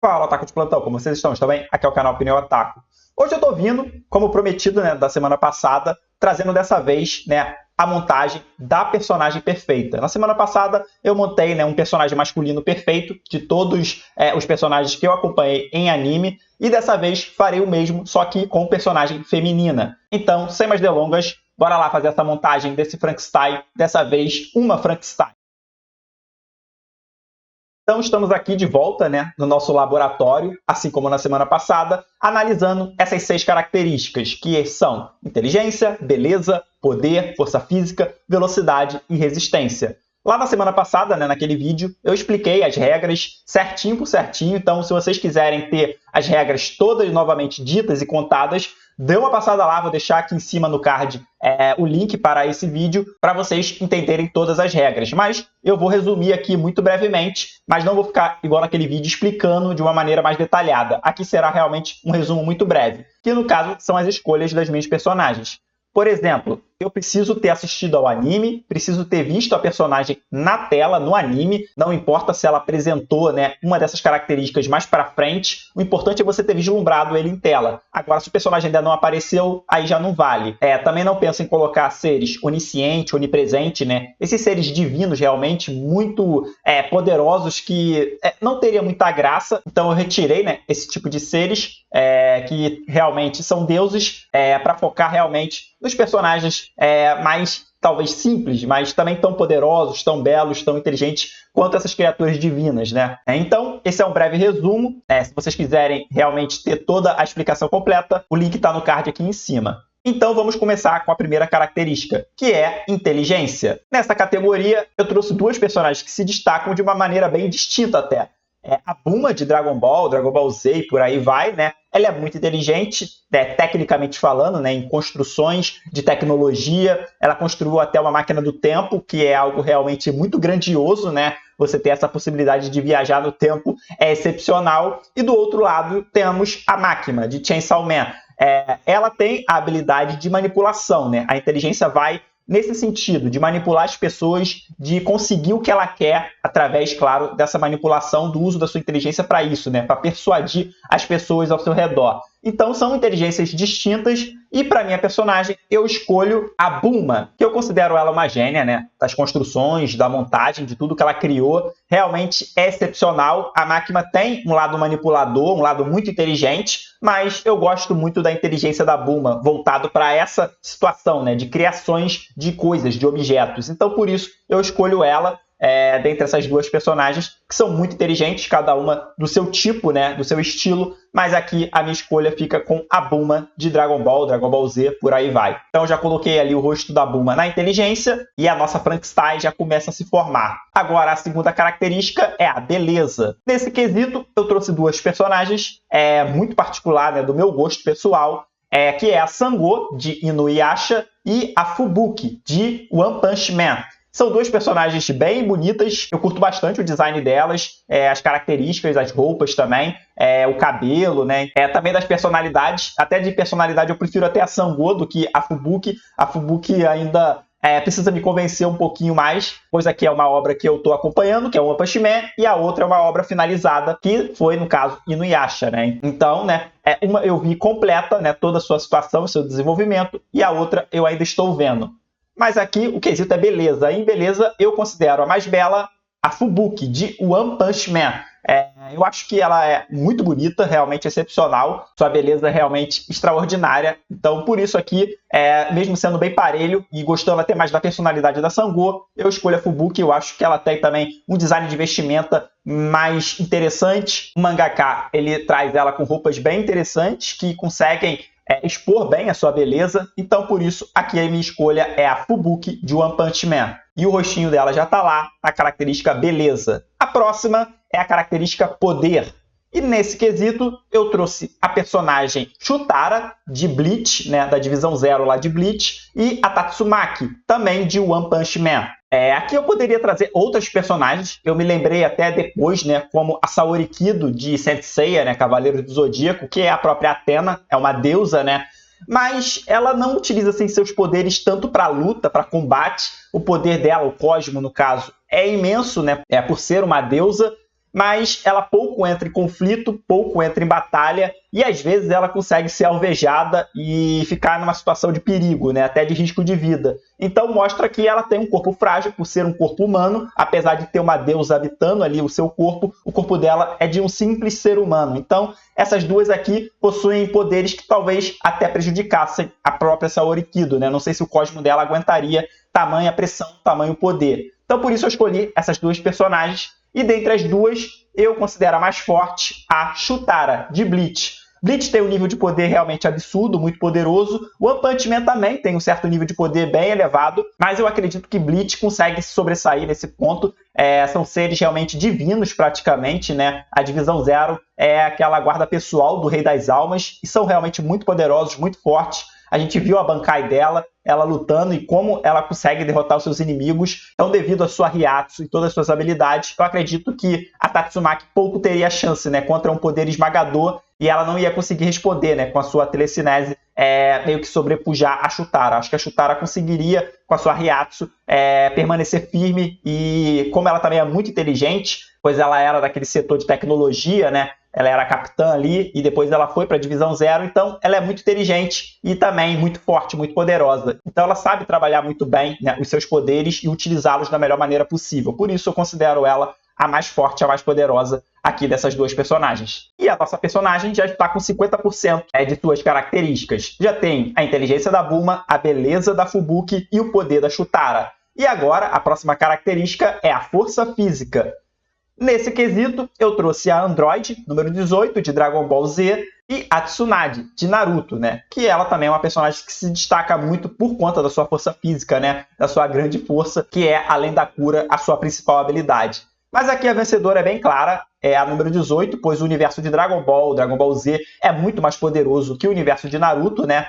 Fala, Otaku de Plantão, como vocês estão? Estão bem? Aqui é o canal Opinião Otaku. Hoje eu tô vindo, como prometido, né, da semana passada, trazendo dessa vez, né, a montagem da personagem perfeita. Na semana passada eu montei, né, um personagem masculino perfeito de todos os personagens que eu acompanhei em anime, e dessa vez farei o mesmo, só que com personagem feminina. Então, sem mais delongas, bora lá fazer essa montagem desse Frankenstein, dessa vez uma Frankenstein. Então, estamos aqui de volta, né, no nosso laboratório, assim como na semana passada, analisando essas 6 características, que são inteligência, beleza, poder, força física, velocidade e resistência. Lá na semana passada, né, naquele vídeo, eu expliquei as regras certinho por certinho, então se vocês quiserem ter as regras todas novamente ditas e contadas, dê uma passada lá, vou deixar aqui em cima no card o link para esse vídeo, para vocês entenderem todas as regras. Mas eu vou resumir aqui muito brevemente, mas não vou ficar igual naquele vídeo explicando de uma maneira mais detalhada. Aqui será realmente um resumo muito breve, que no caso são as escolhas das minhas personagens. Por exemplo, eu preciso ter assistido ao anime, preciso ter visto a personagem na tela, no anime, não importa se ela apresentou, né, uma dessas características mais para frente, o importante é você ter vislumbrado ele em tela. Agora, se o personagem ainda não apareceu, aí já não vale. Também não penso em colocar seres onisciente, onipresente, né, esses seres divinos realmente muito poderosos que não teria muita graça, então eu retirei, né, esse tipo de seres que realmente são deuses para focar realmente nos personagens mais, talvez, simples, mas também tão poderosos, tão belos, tão inteligentes quanto essas criaturas divinas, né? Então, esse é um breve resumo. Se vocês quiserem realmente ter toda a explicação completa, o link está no card aqui em cima. Então, vamos começar com a primeira característica, que é inteligência. Nessa categoria, eu trouxe 2 personagens que se destacam de uma maneira bem distinta até. A Bulma de Dragon Ball Z e por aí vai, né? Ela é muito inteligente, tecnicamente falando, né? Em construções de tecnologia. Ela construiu até uma máquina do tempo, que é algo realmente muito grandioso, né? Você ter essa possibilidade de viajar no tempo é excepcional. E do outro lado temos a Máquina, de Chainsaw Man. Ela tem a habilidade de manipulação, né? A inteligência vai nesse sentido, de manipular as pessoas, de conseguir o que ela quer através, claro, dessa manipulação, do uso da sua inteligência para isso, né? Para persuadir as pessoas ao seu redor. Então, são inteligências distintas e, para minha personagem, eu escolho a Bulma, que eu considero ela uma gênia, né? Das construções, da montagem, de tudo que ela criou. Realmente é excepcional. A Máquina tem um lado manipulador, um lado muito inteligente, mas eu gosto muito da inteligência da Bulma, voltado para essa situação, né? De criações de coisas, de objetos. Então, por isso, eu escolho ela dentre essas 2 personagens, que são muito inteligentes, cada uma do seu tipo, né, do seu estilo, mas aqui a minha escolha fica com a Bulma de Dragon Ball Z, por aí vai. Então já coloquei ali o rosto da Bulma na inteligência e a nossa Frankenstein já começa a se formar. Agora, a segunda característica é a beleza. Nesse quesito, eu trouxe 2 personagens muito particular, né, do meu gosto pessoal, que é a Sango, de Inuyasha, e a Fubuki, de One Punch Man. São 2 personagens bem bonitas, eu curto bastante o design delas, as características, as roupas também, o cabelo, né? Também das personalidades, até de personalidade eu prefiro até a Sango do que a Fubuki. A Fubuki ainda precisa me convencer um pouquinho mais, pois aqui é uma obra que eu estou acompanhando, que é o One Punch Man, e a outra é uma obra finalizada, que foi, no caso, Inuyasha, né? Então, né, uma eu vi completa, né, toda a sua situação, o seu desenvolvimento, e a outra eu ainda estou vendo. Mas aqui o quesito é beleza. Em beleza, eu considero a mais bela a Fubuki, de One Punch Man. Eu acho que ela é muito bonita, realmente excepcional. Sua beleza é realmente extraordinária. Então, por isso aqui, mesmo sendo bem parelho e gostando até mais da personalidade da Sango, eu escolho a Fubuki. Eu acho que ela tem também um design de vestimenta mais interessante. O mangaka, ele traz ela com roupas bem interessantes que conseguem expor bem a sua beleza, então por isso aqui a minha escolha é a Fubuki de One Punch Man. E o rostinho dela já está lá, na característica beleza. A próxima é a característica poder. E nesse quesito eu trouxe a personagem Chutara, de Bleach, né, da divisão 0 lá de Bleach, e a Tatsumaki, também de One Punch Man. Aqui eu poderia trazer outros personagens, eu me lembrei até depois, né, como a Saori Kido de Saint Seiya, né, Cavaleiro do Zodíaco, que é a própria Athena, é uma deusa, né, mas ela não utiliza assim, seus poderes tanto para luta, para combate. O poder dela, o Cosmo no caso, é imenso, né, por ser uma deusa, mas ela pouco entra em conflito, pouco entra em batalha, e às vezes ela consegue ser alvejada e ficar numa situação de perigo, né? Até de risco de vida. Então mostra que ela tem um corpo frágil por ser um corpo humano, apesar de ter uma deusa habitando ali o seu corpo, o corpo dela é de um simples ser humano. Então essas duas aqui possuem poderes que talvez até prejudicassem a própria Saori Kido, né? Não sei se o cosmo dela aguentaria tamanha pressão, tamanho poder. Então por isso eu escolhi essas duas personagens. E dentre as duas, eu considero a mais forte a Chutara, de Bleach. Bleach tem um nível de poder realmente absurdo, muito poderoso. One Punch Man também tem um certo nível de poder bem elevado, mas eu acredito que Bleach consegue se sobressair nesse ponto. São seres realmente divinos, praticamente, né? A Divisão Zero é aquela guarda pessoal do Rei das Almas, e são realmente muito poderosos, muito fortes. A gente viu a Bankai dela, ela lutando e como ela consegue derrotar os seus inimigos. Então, devido à sua Hyatsu e todas as suas habilidades, eu acredito que a Tatsumaki pouco teria chance, né, contra um poder esmagador, e ela não ia conseguir responder, né, com a sua telecinese, meio que sobrepujar a Chutara. Acho que a Chutara conseguiria, com a sua Hyatsu, permanecer firme, e como ela também é muito inteligente, pois ela era daquele setor de tecnologia, né? Ela era capitã ali e depois ela foi para a Divisão Zero, então ela é muito inteligente e também muito forte, muito poderosa. Então ela sabe trabalhar muito bem, né, os seus poderes e utilizá-los da melhor maneira possível. Por isso eu considero ela a mais forte, a mais poderosa aqui dessas duas personagens. E a nossa personagem já está com 50% de suas características. Já tem a inteligência da Bulma, a beleza da Fubuki e o poder da Chutara. E agora a próxima característica é a força física. Nesse quesito, eu trouxe a Android, número 18, de Dragon Ball Z, e a Tsunade, de Naruto, né? Que ela também é uma personagem que se destaca muito por conta da sua força física, né? Da sua grande força, que é, além da cura, a sua principal habilidade. Mas aqui a vencedora é bem clara, é a número 18, pois o universo de Dragon Ball Z, é muito mais poderoso que o universo de Naruto, né?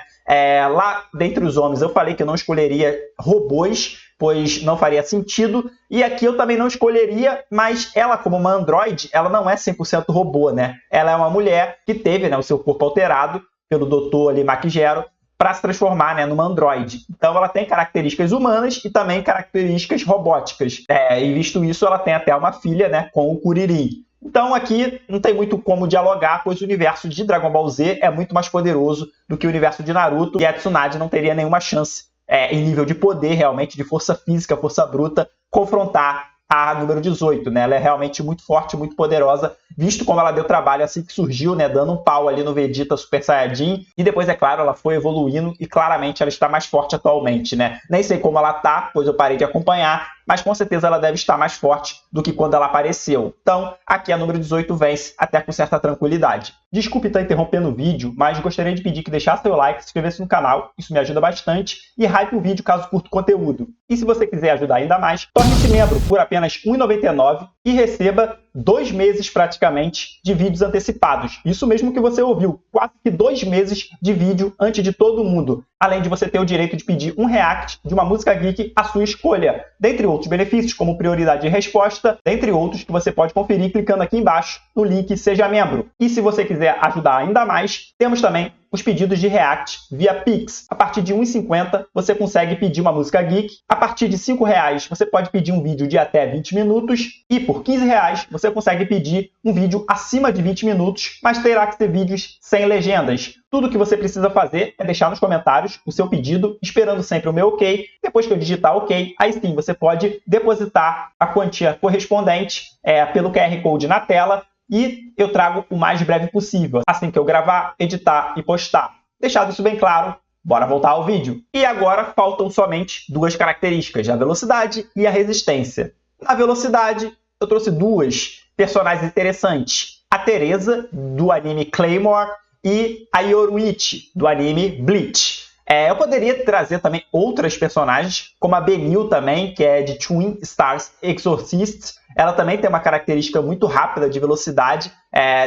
Lá, dentre os homens, eu falei que eu não escolheria robôs, pois não faria sentido. E aqui eu também não escolheria, mas ela, como uma androide, ela não é 100% robô, né? Ela é uma mulher que teve, né, o seu corpo alterado pelo Dr. ali, Makijero, para se transformar, né, numa androide. Então ela tem características humanas e também características robóticas. E visto isso, ela tem até uma filha, né, com o Kuririn. Então aqui não tem muito como dialogar, pois o universo de Dragon Ball Z é muito mais poderoso do que o universo de Naruto, e a Tsunade não teria nenhuma chance, em nível de poder, realmente, de força física, força bruta, confrontar a número 18, né? Ela é realmente muito forte, muito poderosa, visto como ela deu trabalho assim que surgiu, né? Dando um pau ali no Vegeta Super Saiyajin, e depois, é claro, ela foi evoluindo e claramente ela está mais forte atualmente, né? Nem sei como ela tá, pois eu parei de acompanhar, mas com certeza ela deve estar mais forte do que quando ela apareceu. Então, aqui a número 18 vence até com certa tranquilidade. Desculpe estar interrompendo o vídeo, mas gostaria de pedir que deixasse seu like, se inscrevesse no canal, isso me ajuda bastante, e hype o vídeo caso curta o conteúdo. E se você quiser ajudar ainda mais, torne-se membro por apenas R$ 1,99 e receba 2 meses praticamente de vídeos antecipados. Isso mesmo que você ouviu, quase que 2 meses de vídeo antes de todo mundo. Além de você ter o direito de pedir um react de uma música geek à sua escolha. Dentre outros benefícios, como prioridade de resposta, dentre outros que você pode conferir clicando aqui embaixo no link Seja Membro. E se você quiser ajudar ainda mais, temos também os pedidos de react via Pix. A partir de R$ 1,50 você consegue pedir uma música geek. A partir de R$ 5,00 você pode pedir um vídeo de até 20 minutos. E por R$ 15,00 você consegue pedir um vídeo acima de 20 minutos, mas terá que ser vídeos sem legendas. Tudo o que você precisa fazer é deixar nos comentários o seu pedido, esperando sempre o meu ok. Depois que eu digitar ok, aí sim você pode depositar a quantia correspondente pelo QR Code na tela, e eu trago o mais breve possível, assim que eu gravar, editar e postar. Deixado isso bem claro, bora voltar ao vídeo. E agora faltam somente duas características, a velocidade e a resistência. Na velocidade, eu trouxe duas personagens interessantes. A Teresa, do anime Claymore, e a Yoruichi, do anime Bleach. Eu poderia trazer também outras personagens, como a Benil também, que é de Twin Stars Exorcist. Ela também tem uma característica muito rápida de velocidade,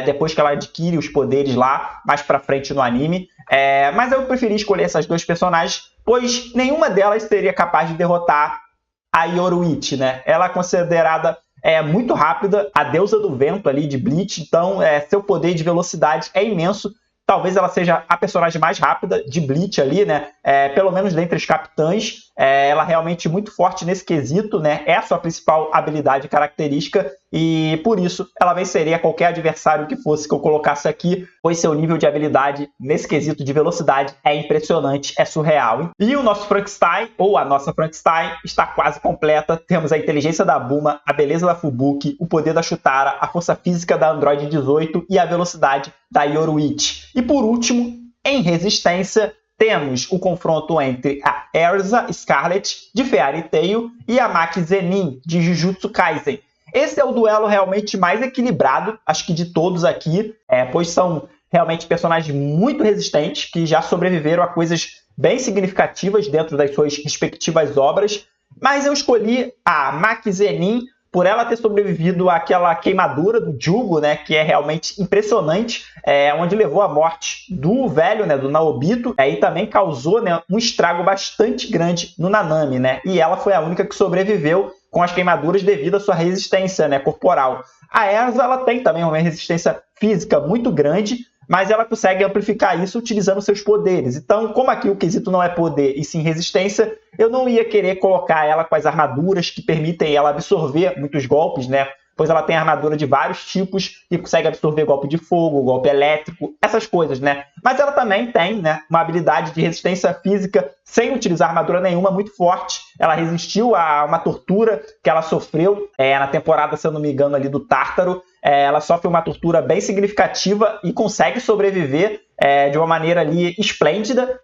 depois que ela adquire os poderes lá, mais pra frente no anime. Mas eu preferi escolher essas duas personagens, pois nenhuma delas seria capaz de derrotar a Yoruichi, né? Ela é considerada muito rápida, a deusa do vento ali de Bleach, então seu poder de velocidade é imenso. Talvez ela seja a personagem mais rápida de Bleach ali, né? Pelo menos dentre os capitães. Ela é realmente muito forte nesse quesito, né? É a sua principal habilidade e característica. e por isso ela venceria qualquer adversário que fosse que eu colocasse aqui, pois seu nível de habilidade nesse quesito de velocidade é impressionante, é surreal. E o nosso Frankenstein, ou a nossa Frankenstein, está quase completa. Temos a inteligência da Bulma, a beleza da Fubuki, o poder da Chutara, a força física da Android 18 e a velocidade da Yoruichi. E por último, em resistência, temos o confronto entre a Erza Scarlet, de Fairy Tail, e a Maki Zenin, de Jujutsu Kaisen. Esse é o duelo realmente mais equilibrado, acho que de todos aqui, pois são realmente personagens muito resistentes, que já sobreviveram a coisas bem significativas dentro das suas respectivas obras. Mas eu escolhi a Maki Zenin por ela ter sobrevivido àquela queimadura do Jugo, né, que é realmente impressionante, onde levou à morte do velho, né, do Naobito, e também causou, né, um estrago bastante grande no Nanami, né, e ela foi a única que sobreviveu com as queimaduras devido à sua resistência, né, corporal. A Erza, ela tem também uma resistência física muito grande, mas ela consegue amplificar isso utilizando seus poderes. Então, como aqui o quesito não é poder e sim resistência, eu não ia querer colocar ela com as armaduras que permitem ela absorver muitos golpes, né? Pois ela tem armadura de vários tipos e consegue absorver golpe de fogo, golpe elétrico, essas coisas, né? Mas ela também tem, né, uma habilidade de resistência física sem utilizar armadura nenhuma muito forte. Ela resistiu a uma tortura que ela sofreu na temporada, se eu não me engano, ali do Tártaro. Ela sofre uma tortura bem significativa e consegue sobreviver de uma maneira ali esplêndida,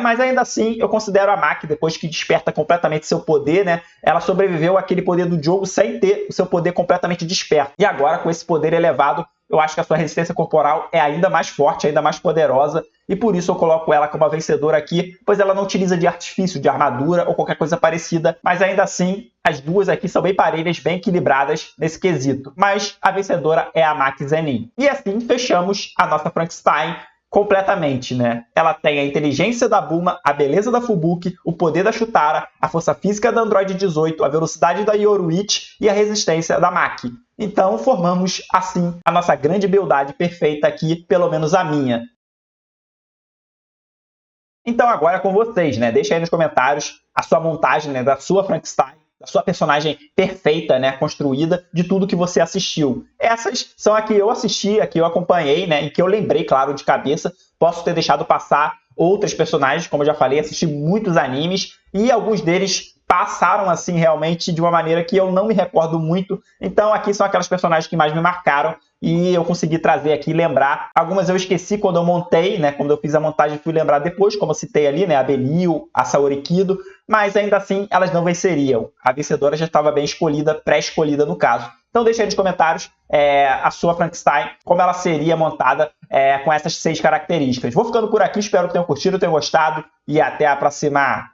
mas ainda assim eu considero a Maki, depois que desperta completamente seu poder, né, ela sobreviveu àquele poder do jogo sem ter o seu poder completamente desperto. E agora, com esse poder elevado, eu acho que a sua resistência corporal é ainda mais forte, ainda mais poderosa, e por isso eu coloco ela como a vencedora aqui, pois ela não utiliza de artifício, de armadura ou qualquer coisa parecida, mas ainda assim as duas aqui são bem parelhas, bem equilibradas nesse quesito. Mas a vencedora é a Maki Zenin. E assim fechamos a nossa Frankenstein completamente, né? Ela tem a inteligência da Bulma, a beleza da Fubuki, o poder da Chutara, a força física da Android 18, a velocidade da Yoruichi e a resistência da Maki. Então formamos assim a nossa grande beldade perfeita aqui, pelo menos a minha. Então agora é com vocês, né? Deixa aí nos comentários a sua montagem, né, da sua Frankenstein, da sua personagem perfeita, né, construída, de tudo que você assistiu. Essas são a que eu assisti, a que eu acompanhei, né, e que eu lembrei, claro, de cabeça. Posso ter deixado passar outros personagens, como eu já falei, assisti muitos animes, e alguns deles passaram, assim, realmente de uma maneira que eu não me recordo muito. Então aqui são aquelas personagens que mais me marcaram, e eu consegui trazer aqui, lembrar. Algumas eu esqueci quando eu montei, né? Quando eu fiz a montagem, fui lembrar depois, como eu citei ali, né? A Benil, a Saori Kido, mas ainda assim elas não venceriam. A vencedora já estava bem escolhida, pré-escolhida no caso. Então deixa aí nos comentários a sua Frankenstein, como ela seria montada com essas 6 características. Vou ficando por aqui, espero que tenham curtido, tenham gostado e até a próxima!